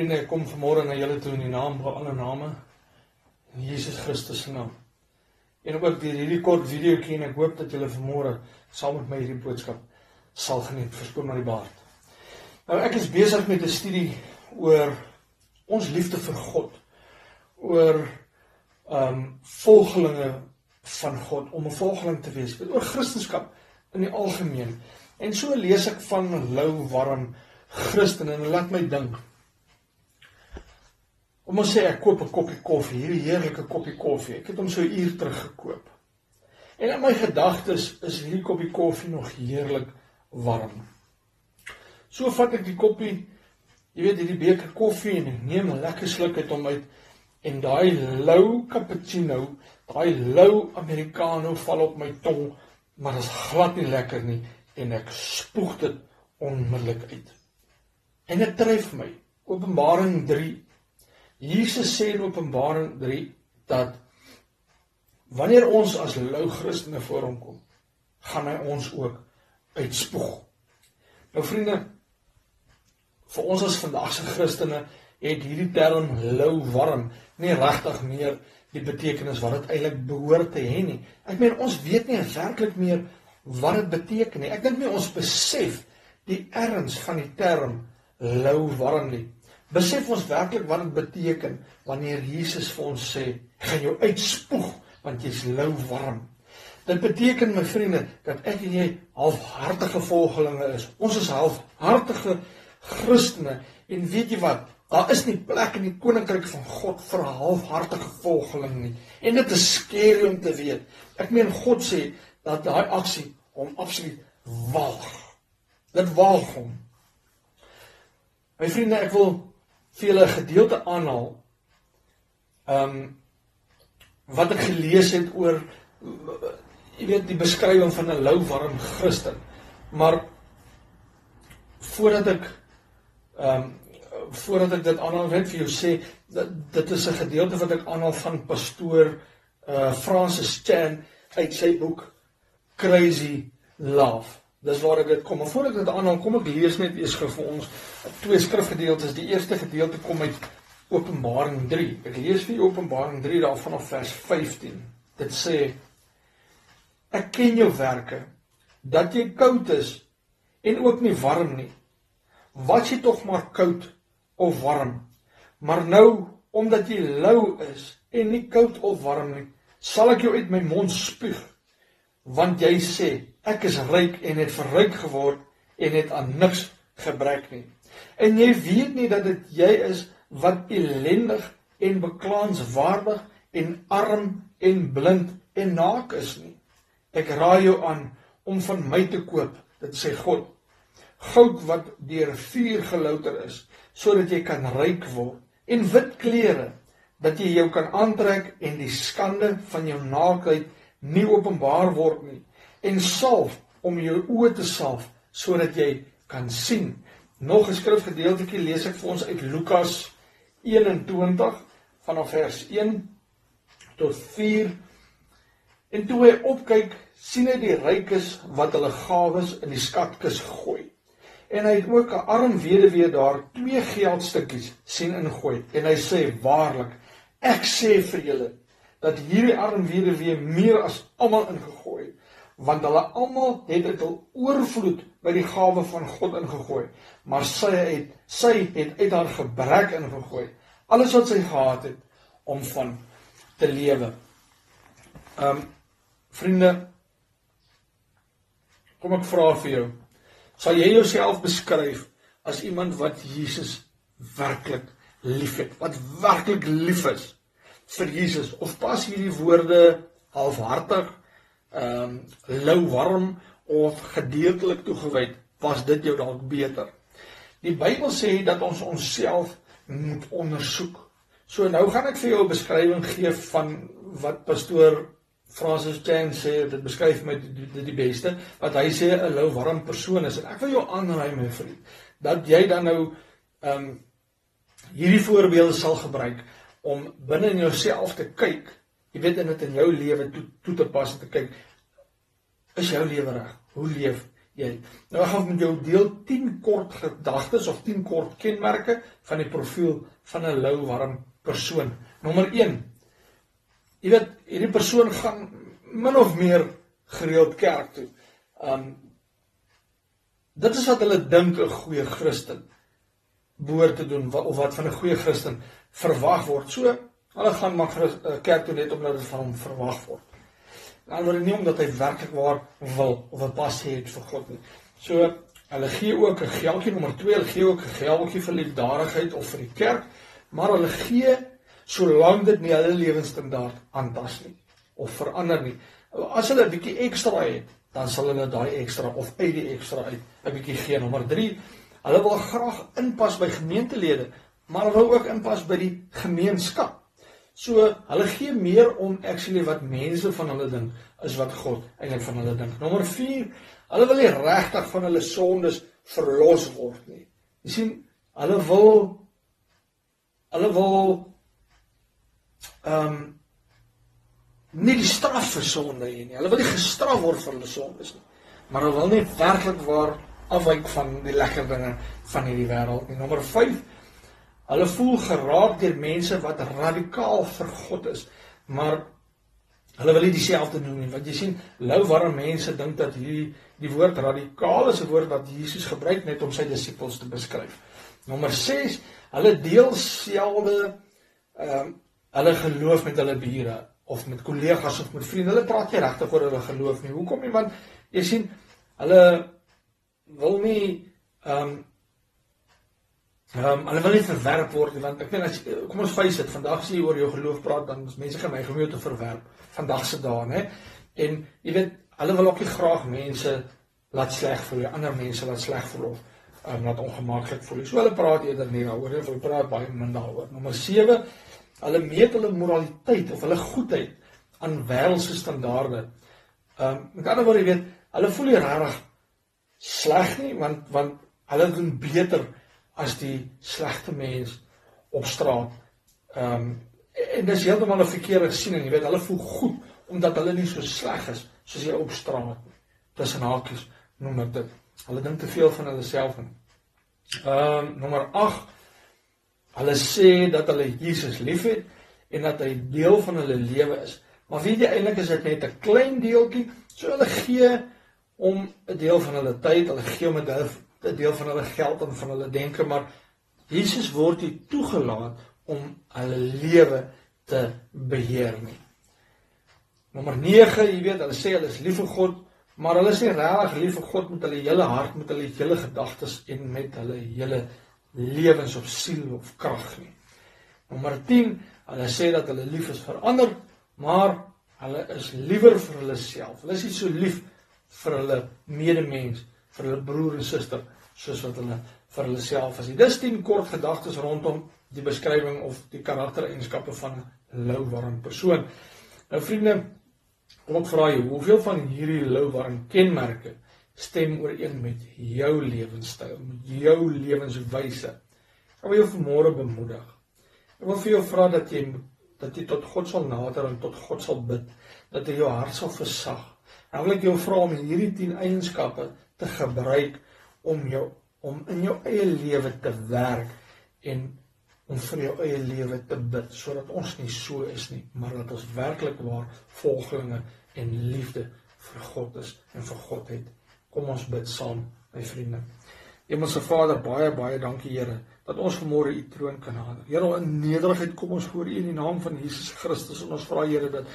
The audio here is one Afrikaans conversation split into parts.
Vriende, ek kom vanmôre na julle toe in die naam van alle name, in Jesus Christus se naam. En ook deur hierdie kort videoetjie, en ek hoop dat julle vanmôre saam met my hierdie boodskap sal geniet. Verskoon maar die baard. Nou, ek is besig met 'n studie oor ons liefde vir God, oor volgelinge van God, om 'n volgeling te wees, oor Christendom in die algemeen. En so lees ek van louwarm Christene, en laat my dink. Om ons sê, ek koop 'n koppie koffie, hierdie heerlike koppie koffie, ek het hom so 'n uur terug gekoop. En in my gedagtes is hierdie koppie koffie nog heerlik warm. So vat ek die koppie, jy weet, hierdie beker koffie, en ek neem 'n lekker sluk uit hom uit, en daai lou cappuccino, daai lou Americano val op my tong, maar is glad nie lekker nie, en ek spoeg dit onmiddellik uit. En dit tref my, Openbaring 3, Jesus sê in Openbaring 3, dat wanneer ons as lou Christene voor hom kom, gaan hy ons ook uitspoeg. Nou vriende, vir ons as vandagse Christene, het hierdie term louwarm nie regtig meer die betekenis wat dit eintlik behoort te hê nie. Ek meen, ons weet nie werklik meer wat dit beteken nie. Ek dink nie ons besef die erns van die term louwarm nie. Besef ons werklik wat dit beteken wanneer Jesus vir ons sê, ek gaan jou uitspoeg, want jy's louwarm. Dit beteken, my vriende, dat ek en jy halfhartige volgelinge is. Ons is halfhartige Christene, en weet jy wat, daar is nie plek in die koninkryk van God vir 'n halfhartige volgeling nie. En dit is scary om te weet. Ek meen, God sê dat daai aksie hom absoluut walg. Dit walg hom. My vriende, ek wil vir julle 'n gedeelte aanhaal, wat ek gelees het oor, jy weet, die beskrywing van 'n louwarm Christen. Maar voordat ek dit aanhaal, wil ek vir jou sê, dit is 'n gedeelte wat ek aanhaal van pastoor Francis Chan uit sy boek Crazy Love. Dis waar ek dit kom. Maar voordat ek dit aanhaal, kom ek lees net eers vir ons twee skrifgedeeltes. Die eerste gedeelte kom uit Openbaring 3. Ek lees vir Openbaring 3 daar vanaf vers 15. Dit sê, ek ken jou werke, dat jy koud is en ook nie warm nie. Was jy tog maar koud of warm? Maar nou, omdat jy lou is en nie koud of warm nie, sal ek jou uit my mond spuug. Want jy sê, ek is ryk en het verryk geword en het aan niks gebrek nie. En jy weet nie dat dit jy is wat ellendig en beklaanswaardig en arm en blind en naak is nie. Ek raai jou aan om van my te koop, dit sê God, goud wat deur vuur gelouter is, sodat jy kan ryk word, en wit klere, dat jy jou kan aantrek en die skande van jou naaktheid nie openbaar word nie, en salf om jou oë te salf, sodat jy kan sien. Nog 'n skrifgedeeltjie lees ek vir ons uit Lukas 21, vanaf vers 1 tot 4. En toe hy opkyk, sien hy die rykes wat hulle gawes in die skatkis gooi. En hy het ook 'n arm weduwee daar 2 geldstukkies sien ingooi. En hy sê, waarlik, ek sê vir julle, dat hierdie arm weduwee meer as almal ingegooi, want hulle almal het uit hul oorvloed by die gawe van God ingegooi, maar sy het uit haar gebrek ingegooi, alles wat sy gehad het, om van te lewe. Vriende, kom ek vra vir jou, sal jy jouself beskryf as iemand wat Jesus werklik liefhet, wat werklik lief is vir Jesus, of pas hierdie woorde halfhartig, louwarm of gedeeltelik toegewyd, was dit jou dalk beter? Die Bybel sê dat ons onsself moet ondersoek. So nou gaan ek vir jou 'n beskrywing gee van wat pastoor Francis Chan sê, dit beskryf my die beste, wat hy sê 'n louwarm persoon is. En ek wil jou aanraai, my vriend, dat jy dan nou hierdie voorbeelde sal gebruik om binne in jouself te kyk, jy weet, en dit in jou lewe toe te pas en te kyk, is jou lewe reg? Hoe leef jy. Nou ek gaan met jou deel 10 kort gedagtes of 10 kort kenmerke van die profiel van 'n lou warm persoon. Nommer 1. Jy weet, hierdie persoon gaan min of meer gereeld kerk toe. Dit is wat hulle dink 'n goeie Christen behoort te doen, of wat van 'n goeie Christen verwag word. So, hulle gaan maar kerk toe net omdat dit van hom verwag word. En nie omdat hy werklik waar wil, of 'n passie het vir God nie. So, hulle gee ook 'n geldjie, nommer 2, hulle gee ook 'n geldjie vir liefdadigheid of vir die kerk, maar hulle gee solank dit nie hulle lewensstandaard aantas nie, of verander nie. As hulle 'n bietjie ekstra het, dan sal hulle daai ekstra, of uit die ekstra uit, 'n bietjie gee. Nommer 3, hulle wil graag inpas by gemeentelede, maar hulle wil ook inpas by die gemeenskap. So, hulle gee meer om actually wat mense van hulle dink, is wat God eintlik van hulle dink. Nommer 4, hulle wil nie regtig van hulle sondes verlos word nie. Jy sien, hulle wil nie die straf vir sonde hê nie. Hulle wil nie gestraf word vir hulle sondes nie. Maar hulle wil nie werklik waar afwyk van die lekker dinge van hierdie wêreld nie. Nommer 5, hulle voel geraak deur mense wat radikaal vir God is, maar hulle wil nie dieselfde doen nie. Want jy sien, lou warm mense dink dat die woord radikaal is 'n woord wat Jesus gebruik net om sy disippels te beskryf. Nommer 6, hulle deel selde hulle geloof met hulle bure, of met kollegas of met vriende. Hulle praat nie regtig oor hulle geloof nie. Hoekom nie? Want jy sien, hulle wil nie hulle wil nie verwerp word nie, want ek weet, kom ons face dit, vandag as jy oor jou geloof praat, dan is mense geneig om jou te verwerp, vandag se dae, né? En jy weet, hulle wil ook nie graag mense laat sleg voel, ander mense laat sleg voel, of laat ongemaklik voel. So hulle praat eerder nie daaroor, of hulle praat baie min daaroor. Nommer 7, hulle meet hulle moraliteit, of hulle goedheid, aan wêreldse standaarde. Met ander woorde, jy weet, hulle voel nie regtig sleg nie, want hulle doen beter as die slegte mens op straat. En dis heeltemal 'n verkeerde siening, jy weet, hulle voel goed, omdat hulle nie so sleg is, soos jy op straat, tussen hakies, noem ek dit. Hulle dink te veel van hulle self. Nommer 8, hulle sê dat hulle Jesus liefhet, en dat hy deel van hulle lewe is. Maar weet jy, eintlik is dit net 'n klein deeltjie, so hulle gee om 'n deel van hulle tyd, hulle gee om 'n deel van hulle geld en van hulle denke, maar Jesus word nie toegelaat om hulle lewe te beheer nie. Nommer 9, jy weet, hulle sê hulle is lief vir God, maar hulle is nie regtig lief vir God met hulle hele hart, met hulle hele gedagtes en met hulle hele lewens of siel of krag nie. Nommer 10, hulle sê dat hulle lief is vir ander, maar hulle is liewer vir hulle self. Hulle is nie so lief vir hulle medemens, vir hulle broer en suster, soos wat hulle vir hulle self is. Dis 10 kort gedagtes rondom die beskrywing of die karaktereienskappe van 'n lou warm persoon. Nou vriende, kom ek vra jou, hoeveel van hierdie lou warm kenmerke stem ooreen met jou lewenstyl, met jou lewenswyse? Ek wil jou vanmôre bemoedig. Ek wil vir jou vra dat jy tot God sal nader en tot God sal bid, dat jy jou hart sal versag. Nou wil ek jou vra om hierdie 10 eienskappe te gebruik om in jou eie lewe te werk en om vir jou eie lewe te bid, sodat ons nie so is nie, maar dat ons werklik waar volgelinge en liefde vir God is en vir God het. Kom ons bid saam, my vriende. Hemelse Vader, baie, baie dankie Here, dat ons vanmôre U troon kan nader. Here, in nederigheid kom ons voor U in die naam van Jesus Christus en ons vra Here dat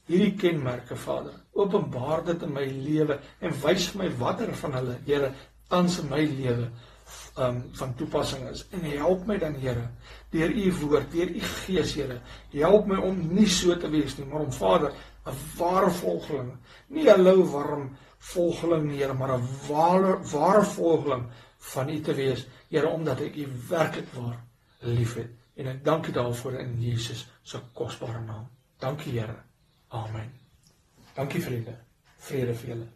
hierdie kenmerke, Vader, openbaar dit in my lewe en wys vir my watter van hulle, Here, tans in my lewe van toepassing is. En help my dan, Here, deur U woord, deur U Gees, Here, help my om nie so te wees nie, maar om, Vader, 'n ware volgeling, nie 'n lou warm volgeling nie, Here, maar 'n ware volgeling van U te wees, Here, omdat ek U werklik waar liefhet. En ek dank U daarvoor in Jesus se kosbare naam. Dankie, Here. Amen. Dankie vriende. Vrede vir julle.